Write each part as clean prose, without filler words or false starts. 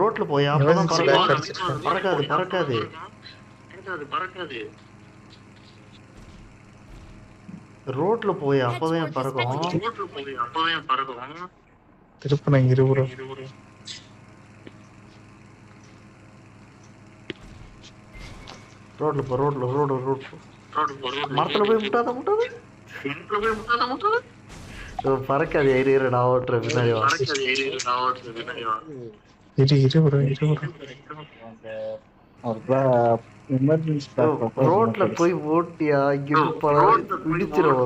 ரோட்ல போய் அப்பதான் பறக்காது பறக்காது பறக்காது. ரோட்ல போய் அப்பதான் பறக்கும். திருப்பணம் இருபுற ரோட்ல போ ரோடு மரத்துல போய் முட்டாத பறக்காது. இரு நான் ஓட்டுறேன் பின்னாடி வா. ரோட்ல போய் ஓட்டியா இடிச்சிரும்.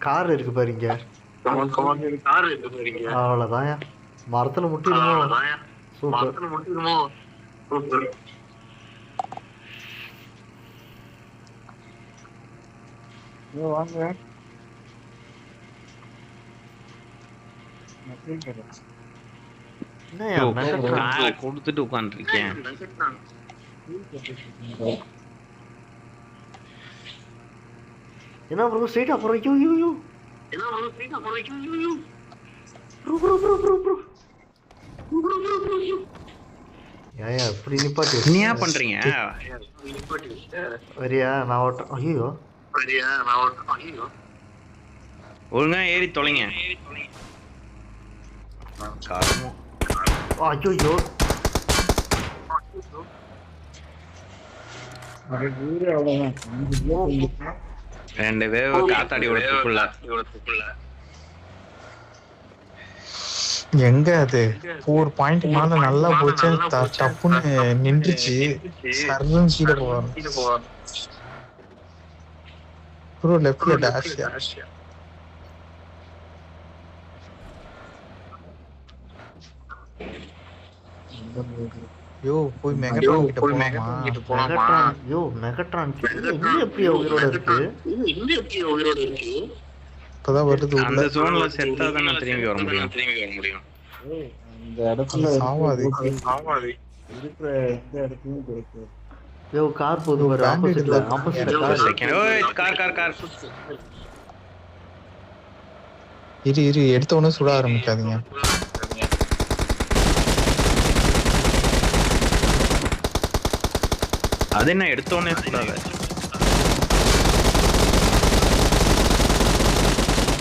கார் இருக்கு பாருங்க. அவ்வளவுதான் மரத்துல முட்டிடுமோ. சூப்பர். வாங்க கொடுத்துட்டு உட்காந்துருக்கேன். என்ன ப்ரோ ஸ்ட்ரைட்டா போறோம். இப்படி நிப்பாட்டி நீ ஏன் பண்றீங்க? வரியா நான் ஓட்ட. ஐயோ ஒழுங்கா ஏறி தொலைங்க. ஐயோ ரெண்டு பேர் காத்தாடி விடத்துக்குள்ள எங்க அது ஒரு பாயிண்ட் மேல நல்லா போச்சு. டப்புன்னு நின்றுச்சு. சர்வன் சீட போவாங்க. ப்ரோ லெஃப்ட்ல டாஷ். யோ போய் மெகட்ரான் கிட்ட போலாமா? யோ மெகட்ரான் இங்க எப்படி உயிரோட இருக்கு? இப்பதான் வருது. அந்த ஜோன்ல செத்தா தானே திரும்பி வர முடியும். இந்த இடத்துல சாவாது இருக்கிற எந்த இடத்துலயும் கிடைக்கும். யோ கார் போது வர ஆப்போசிட்ல கார் இரு எடுத்த உடனே சுட ஆரம்பிக்காதீங்க. அது என்ன எடுத்த உடனே சுடாத.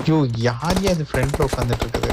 யோ யார் அது ஃப்ரண்ட்ல உட்காந்துட்டு இருக்குது?